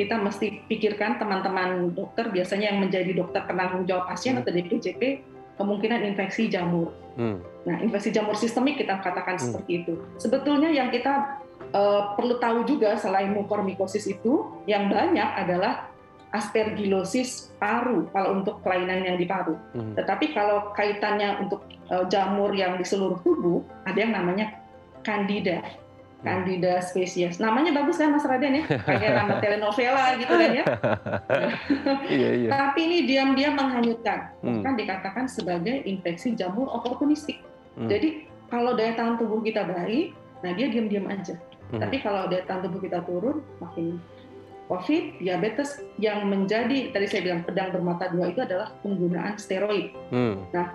kita mesti pikirkan teman-teman dokter, biasanya yang menjadi dokter penanggung jawab pasien atau DPJP, kemungkinan infeksi jamur. Nah, infeksi jamur sistemik kita katakan seperti itu. Sebetulnya yang kita perlu tahu juga selain mukormikosis itu, yang banyak adalah aspergillosis paru kalau untuk kelainan yang di paru. Tetapi kalau kaitannya untuk jamur yang di seluruh tubuh, ada yang namanya Candida species. Namanya bagus kan Mas Raden ya? Kayak nama telenovela gitu kan ya. Iya. Tapi ini diam-diam menghanyutkan. Bahkan dikatakan sebagai infeksi jamur oportunistik. Jadi kalau daya tahan tubuh kita baik, nah dia diam-diam aja. Tapi kalau daya tahan tubuh kita turun, makin COVID, diabetes, yang menjadi, tadi saya bilang pedang bermata dua itu adalah penggunaan steroid. Nah,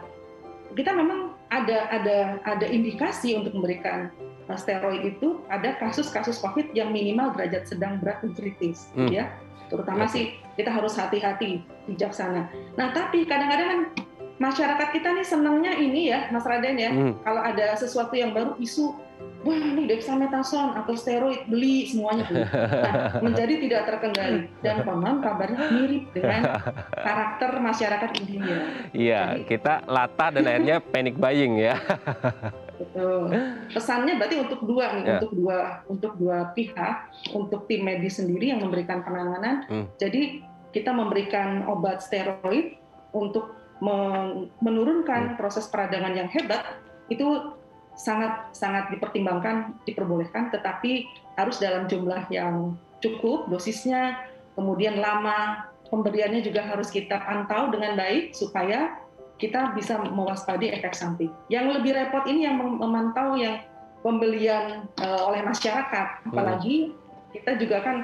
kita memang ada indikasi untuk memberikan steroid itu pada kasus-kasus COVID yang minimal derajat sedang, berat, dan kritis, ya. Terutama sih kita harus hati-hati, bijaksana. Nah, tapi kadang-kadang kan masyarakat kita nih senangnya ini ya, Mas Raden ya, kalau ada sesuatu yang baru isu, wah ini dexamethasone atau steroid, beli semuanya beli. Nah, menjadi tidak terkendali dan konon kabarnya mirip dengan karakter masyarakat India. Iya, kita latah dan akhirnya panic buying ya. Betul. Pesannya berarti untuk dua nih, untuk dua pihak, untuk tim medis sendiri yang memberikan penanganan. Jadi kita memberikan obat steroid untuk menurunkan proses peradangan yang hebat, itu sangat dipertimbangkan, diperbolehkan, tetapi harus dalam jumlah yang cukup dosisnya, kemudian lama pemberiannya juga harus kita pantau dengan baik supaya kita bisa mewaspadai efek samping. Yang lebih repot ini yang memantau yang pembelian oleh masyarakat, apalagi kita juga kan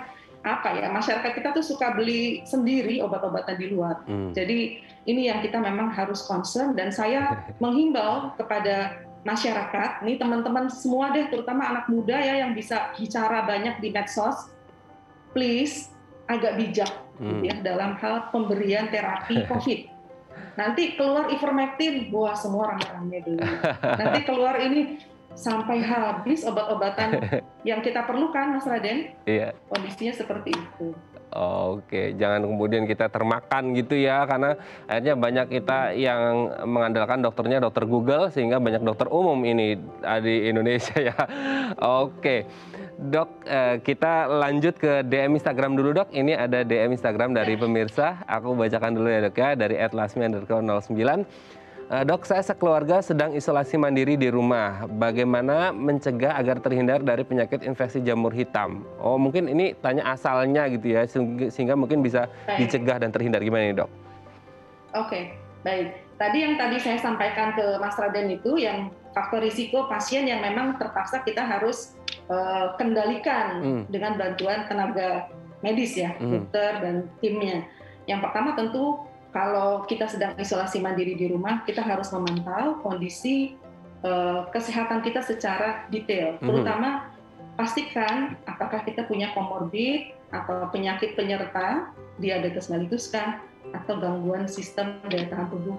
masyarakat kita tuh suka beli sendiri obat-obatan di luar. Jadi ini yang kita memang harus concern, dan saya menghimbau kepada masyarakat, nih teman-teman semua deh, terutama anak muda ya yang bisa bicara banyak di medsos, please agak bijak ya dalam hal pemberian terapi COVID. Nanti keluar ivermectin, wah semua rame-rame dulu. Nanti keluar ini sampai habis obat-obatan yang kita perlukan, Mas Raden. Iya. Kondisinya seperti itu. Oke, jangan kemudian kita termakan gitu ya, karena akhirnya banyak kita yang mengandalkan dokternya dokter Google, sehingga banyak dokter umum ini di Indonesia ya. Oke, Dok, kita lanjut ke DM Instagram dulu, Dok. Ini ada DM Instagram dari pemirsa, aku bacakan dulu ya, Dok ya, dari @lasmi_09. Dok, saya sekeluarga sedang isolasi mandiri di rumah. Bagaimana mencegah agar terhindar dari penyakit infeksi jamur hitam? Oh, mungkin ini tanya asalnya gitu ya, sehingga mungkin bisa dicegah dan terhindar. Gimana nih, Dok? Oke, baik. Tadi saya sampaikan ke Mas Raden itu yang faktor risiko pasien yang memang terpaksa kita harus kendalikan dengan bantuan tenaga medis ya, dokter dan timnya. Yang pertama tentu kalau kita sedang isolasi mandiri di rumah, kita harus memantau kondisi kesehatan kita secara detail. Terutama pastikan apakah kita punya komorbid atau penyakit penyerta, diabetes mellitus kah, atau gangguan sistem daya tahan tubuh,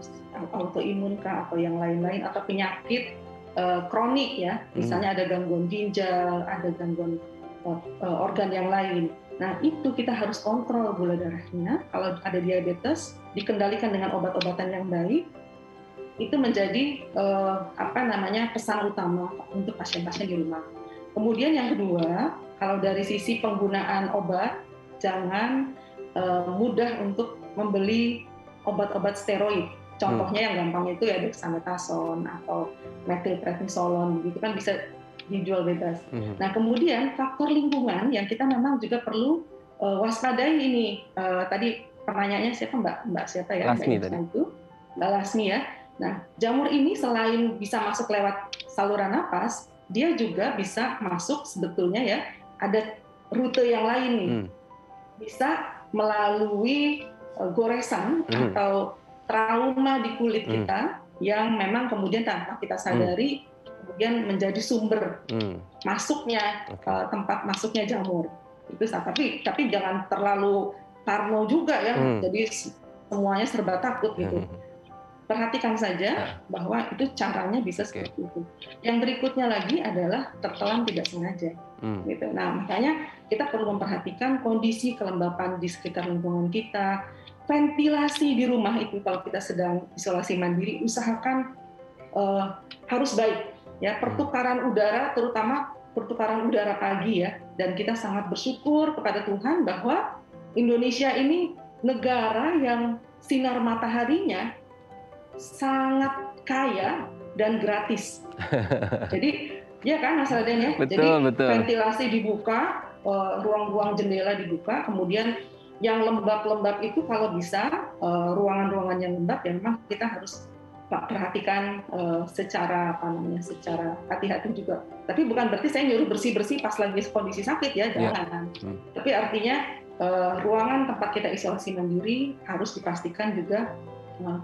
autoimun kah, atau yang lain-lain, atau penyakit kronik ya, misalnya ada gangguan ginjal, ada gangguan organ yang lain. Nah, itu kita harus kontrol gula darahnya. Kalau ada diabetes, dikendalikan dengan obat-obatan yang baik, itu menjadi pesan utama untuk pasien-pasien di rumah. Kemudian yang kedua, kalau dari sisi penggunaan obat, jangan mudah untuk membeli obat-obat steroid. Contohnya yang gampang itu ya dexamethasone atau methylprednisolone, gitu kan bisa dijual bebas. Nah, kemudian faktor lingkungan yang kita memang juga perlu waspadai ini. Tadi pertanyaannya siapa Mbak siapa ya? Lasmi tadi. Mbak Lasmi ya. Nah, jamur ini selain bisa masuk lewat saluran napas, dia juga bisa masuk sebetulnya ya, ada rute yang lain nih. Bisa melalui goresan atau trauma di kulit kita yang memang kemudian tanpa kita sadari kemudian menjadi sumber masuknya tempat masuknya jamur. Itu tapi jangan terlalu parno juga ya. Jadi semuanya serba takut gitu. Perhatikan saja bahwa itu caranya bisa seperti itu. Yang berikutnya lagi adalah tertelan tidak sengaja. Gitu. Nah, makanya kita perlu memperhatikan kondisi kelembapan di sekitar lingkungan kita, ventilasi di rumah itu kalau kita sedang isolasi mandiri, usahakan harus baik. Ya, pertukaran udara, terutama pertukaran udara pagi ya, dan kita sangat bersyukur kepada Tuhan bahwa Indonesia ini negara yang sinar mataharinya sangat kaya dan gratis. Jadi ya kan Mas Raden ya, betul. Ventilasi dibuka, ruang-ruang jendela dibuka, kemudian yang lembab-lembab itu kalau bisa ruangan-ruangan yang lembab ya memang kita harus perhatikan secara secara hati-hati juga. Tapi bukan berarti saya nyuruh bersih-bersih pas lagi kondisi sakit ya, jangan. Tapi artinya ruangan tempat kita isolasi mandiri harus dipastikan juga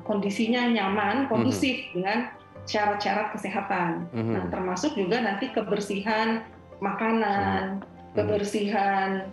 kondisinya nyaman, kondusif dengan syarat-syarat kesehatan. Nah, termasuk juga nanti kebersihan makanan, kebersihan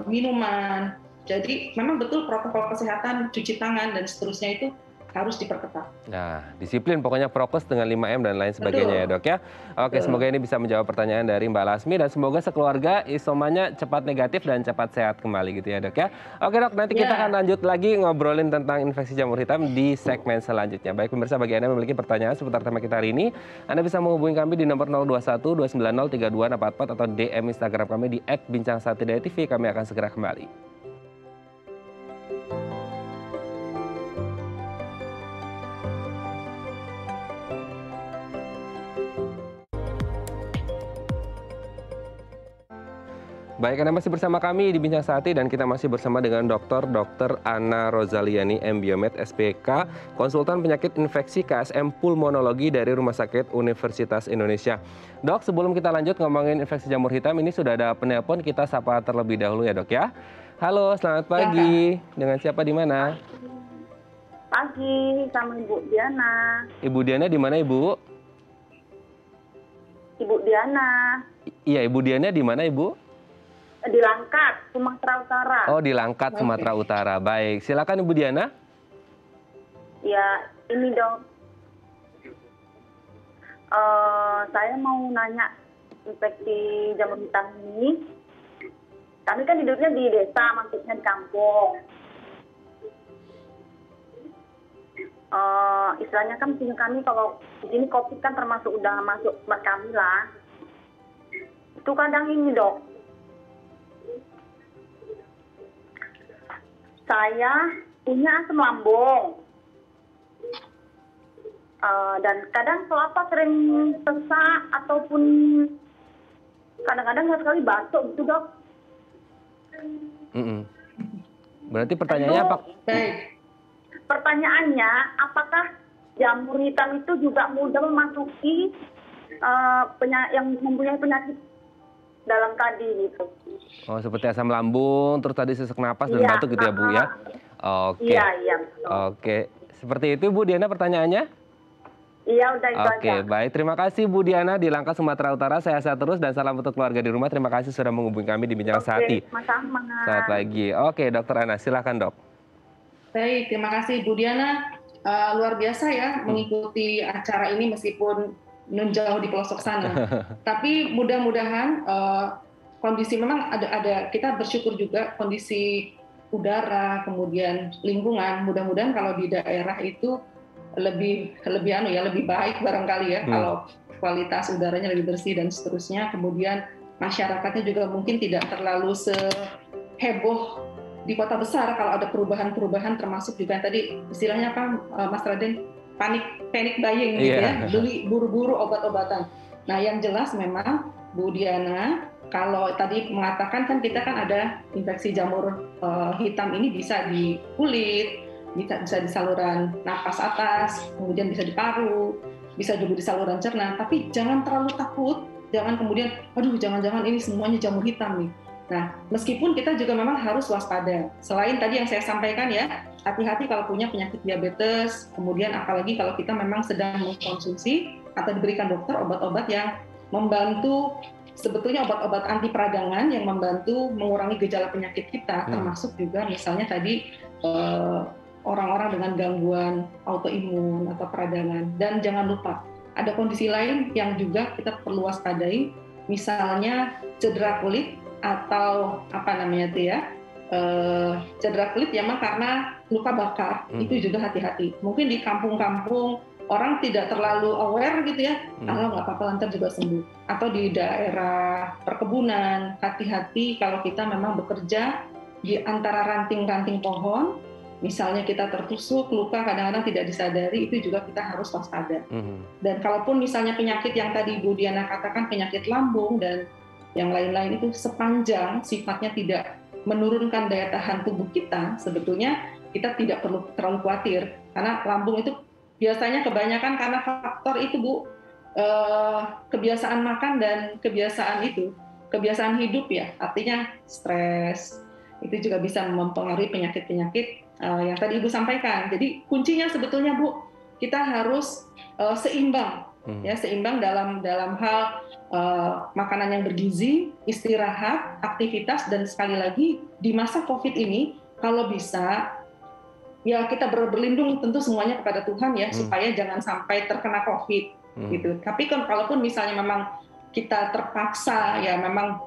minuman. Jadi memang betul protokol kesehatan, cuci tangan dan seterusnya itu harus diperketat. Nah, disiplin pokoknya prokes dengan 5M dan lain sebagainya ya, Dok ya. Oke, semoga ini bisa menjawab pertanyaan dari Mbak Lasmi dan semoga sekeluarga isomannya cepat negatif dan cepat sehat kembali gitu ya, Dok ya. Oke, Dok, nanti kita akan lanjut lagi ngobrolin tentang infeksi jamur hitam di segmen selanjutnya. Baik pemirsa, bagi Anda yang memiliki pertanyaan seputar tema kita hari ini, Anda bisa menghubungi kami di nomor 021 290 3244 atau DM Instagram kami di @bincang1.tv. Kami akan segera kembali. Baik, Anda masih bersama kami di Bincang Sehati dan kita masih bersama dengan Dr. Anna Rozaliani, M.Biomed, SPK, konsultan penyakit infeksi KSM Pulmonologi dari Rumah Sakit Universitas Indonesia. Dok, sebelum kita lanjut ngomongin infeksi jamur hitam, ini sudah ada penelpon, kita sapa terlebih dahulu ya dok ya. Halo, selamat pagi. Dengan siapa di mana? Pagi, sama Ibu Diana. Ibu Diana di mana Ibu? Ibu Diana. Iya, Ibu Diana di mana Ibu? Di Langkat, Sumatera Utara. Oh, di Langkat, Sumatera Utara. Baik, silakan Ibu Diana. Ya, ini dok. Saya mau nanya infeksi jamur hitam ini. Kami kan hidupnya di desa, maksudnya di kampung. Istilahnya kan sini kami kalau di sini COVID kan termasuk udah masuk tempat kami lah. Itu kadang ini dok. Saya punya asam lambung. Dan kadang sering sesak ataupun kadang-kadang sekali batuk gitu dok. Berarti pertanyaannya apa? Baik. Pertanyaannya, apakah jamur hitam itu juga mudah memasuki yang mempunyai penyakit dalam tadi gitu? Oh, seperti asam lambung, terus tadi sesak napas dan batuk gitu ya Bu ya? Oke. Iya. Oke, seperti itu Bu Diana pertanyaannya? Iya, udah itu aja. Oke, baik. Terima kasih Bu Diana di Langkat, Sumatera Utara. Saya sehat terus dan salam untuk keluarga di rumah. Terima kasih sudah menghubungi kami di Bincang Sehati. Sama-sama. Selamat pagi. Oke, Dokter Ana, silakan dok. Baik, terima kasih Bu Diana. Luar biasa ya mengikuti acara ini meskipun jauh di pelosok sana. Tapi mudah-mudahan kondisi memang ada kita bersyukur juga kondisi udara kemudian lingkungan. Mudah-mudahan kalau di daerah itu lebih baik barangkali ya kalau kualitas udaranya lebih bersih dan seterusnya. Kemudian masyarakatnya juga mungkin tidak terlalu seheboh di kota besar kalau ada perubahan-perubahan, termasuk juga tadi istilahnya apa Mas Raden, panic buying gitu ya, beli buru-buru obat-obatan. Nah yang jelas memang Bu Diana, kalau tadi mengatakan kan kita kan ada infeksi jamur hitam ini bisa di kulit, bisa di saluran napas atas, kemudian bisa di paru, bisa juga di saluran cerna. Tapi jangan terlalu takut, jangan kemudian, aduh jangan-jangan ini semuanya jamur hitam nih. Nah, meskipun kita juga memang harus waspada. Selain tadi yang saya sampaikan ya, hati-hati kalau punya penyakit diabetes, kemudian apalagi kalau kita memang sedang mengkonsumsi atau diberikan dokter obat-obat yang membantu, sebetulnya obat-obat anti peradangan yang membantu mengurangi gejala penyakit kita, termasuk juga misalnya tadi orang-orang dengan gangguan autoimun atau peradangan. Dan jangan lupa, ada kondisi lain yang juga kita perlu waspadai, misalnya cedera kulit, atau cedera kulit yang karena luka bakar, itu juga hati-hati. Mungkin di kampung-kampung orang tidak terlalu aware gitu ya, kalau nggak apa-apa lantar juga sembuh. Atau di daerah perkebunan, hati-hati kalau kita memang bekerja di antara ranting-ranting pohon, misalnya kita tertusuk, luka kadang-kadang tidak disadari, itu juga kita harus waspada. Dan kalaupun misalnya penyakit yang tadi Bu Diana katakan, penyakit lambung dan yang lain-lain itu sepanjang sifatnya tidak menurunkan daya tahan tubuh kita, sebetulnya kita tidak perlu terlalu khawatir. Karena lambung itu biasanya kebanyakan karena faktor itu Bu, kebiasaan makan dan kebiasaan hidup ya, artinya stres, itu juga bisa mempengaruhi penyakit-penyakit yang tadi Ibu sampaikan. Jadi kuncinya sebetulnya Bu, kita harus seimbang. Ya, seimbang dalam hal makanan yang bergizi, istirahat, aktivitas, dan sekali lagi di masa COVID ini kalau bisa ya kita berlindung tentu semuanya kepada Tuhan ya, supaya jangan sampai terkena COVID gitu. Tapi kalaupun misalnya memang kita terpaksa ya memang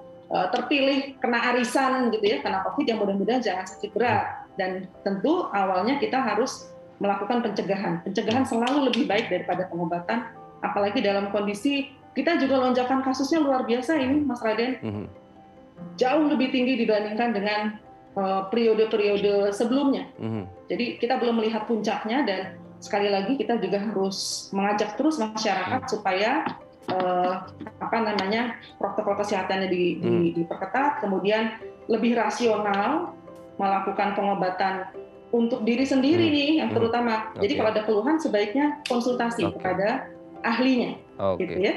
terpilih kena arisan gitu ya, kena COVID, yang mudah-mudahan jangan sakit berat. Dan tentu awalnya kita harus melakukan pencegahan. Pencegahan selalu lebih baik daripada pengobatan. Apalagi dalam kondisi kita juga lonjakan kasusnya luar biasa ini, Mas Raden. Jauh lebih tinggi dibandingkan dengan periode-periode sebelumnya. Jadi kita belum melihat puncaknya, dan sekali lagi kita juga harus mengajak terus masyarakat supaya protokol kesehatannya diperketat, kemudian lebih rasional melakukan pengobatan untuk diri sendiri nih yang terutama. Jadi kalau ada keluhan sebaiknya konsultasi kepada ahlinya, gitu ya.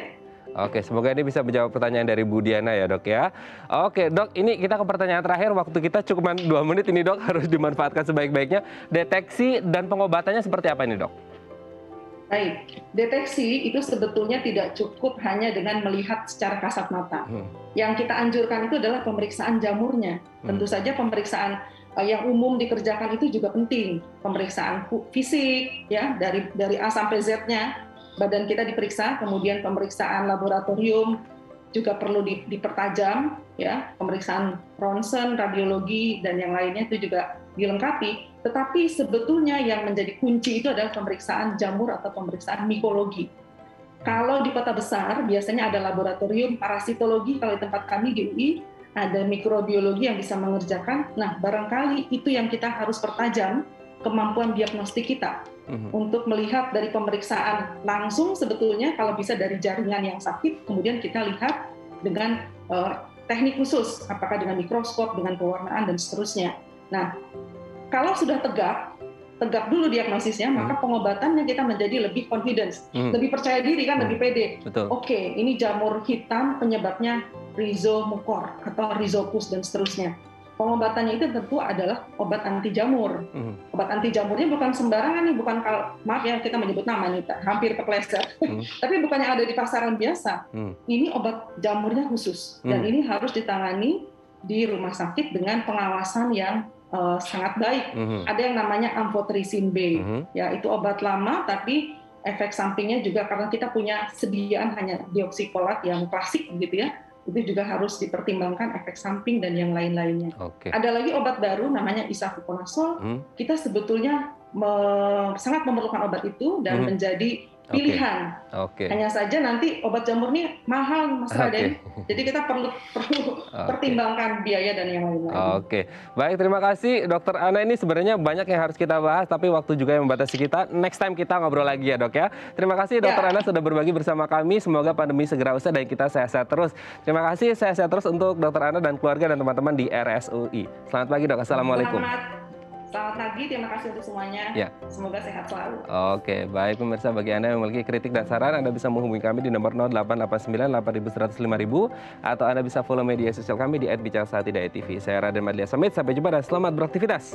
Oke, semoga ini bisa menjawab pertanyaan dari Bu Diana ya dok ya. Oke dok, ini kita ke pertanyaan terakhir, waktu kita cuma 2 menit ini dok, harus dimanfaatkan sebaik-baiknya. Deteksi dan pengobatannya seperti apa ini dok? Baik, deteksi itu sebetulnya tidak cukup hanya dengan melihat secara kasat mata. Yang kita anjurkan itu adalah pemeriksaan jamurnya. Tentu saja pemeriksaan yang umum dikerjakan itu juga penting. Pemeriksaan fisik ya dari A sampai Z-nya. Badan kita diperiksa, kemudian pemeriksaan laboratorium juga perlu dipertajam, ya, pemeriksaan ronsen, radiologi dan yang lainnya itu juga dilengkapi. Tetapi sebetulnya yang menjadi kunci itu adalah pemeriksaan jamur atau pemeriksaan mikologi. Kalau di kota besar biasanya ada laboratorium parasitologi, kalau di tempat kami di UI ada mikrobiologi yang bisa mengerjakan. Nah, barangkali itu yang kita harus pertajam kemampuan diagnostik kita. Untuk melihat dari pemeriksaan langsung sebetulnya kalau bisa dari jaringan yang sakit, kemudian kita lihat dengan teknik khusus, apakah dengan mikroskop, dengan pewarnaan dan seterusnya. Nah, kalau sudah tegak dulu diagnosisnya, maka pengobatannya kita menjadi lebih confidence, lebih percaya diri kan, lebih pede. Oke, ini jamur hitam penyebabnya rhizomukor atau rhizopus dan seterusnya. Pengobatannya itu tentu adalah obat anti jamur. Obat anti jamurnya bukan sembarangan nih, bukan maaf ya kita menyebut nama nih, hampir kepleset. Tapi bukannya ada di pasaran biasa. Ini obat jamurnya khusus dan ini harus ditangani di rumah sakit dengan pengawasan yang sangat baik. Ada yang namanya amphotericin B. Ya, itu obat lama tapi efek sampingnya juga karena kita punya sediaan hanya dioksikolat yang klasik gitu ya. Itu juga harus dipertimbangkan efek samping dan yang lain-lainnya. Ada lagi obat baru namanya isavuconazole. Kita sebetulnya sangat memerlukan obat itu dan menjadi pilihan. Hanya saja nanti obat jamur ini mahal Mas Raden. Jadi kita perlu pertimbangkan biaya dan yang lain-lain. Baik, terima kasih Dokter Ana. Ini sebenarnya banyak yang harus kita bahas, tapi waktu juga yang membatasi kita. Next time kita ngobrol lagi ya dok ya. Terima kasih Dokter Ana sudah berbagi bersama kami. Semoga pandemi segera usai dan kita sehat-sehat terus. Terima kasih, sehat-sehat terus untuk Dokter Ana dan keluarga dan teman-teman di RSUI. Selamat pagi dok, assalamualaikum. Selamat pagi, terima kasih untuk semuanya. Semoga sehat selalu. Baik pemirsa, bagi Anda yang memiliki kritik dan saran, Anda bisa menghubungi kami di nomor 0889 8100 5000 atau Anda bisa follow media sosial kami di @bicarasati.tv. Saya Raden Madlia Samit, sampai jumpa dan selamat beraktivitas.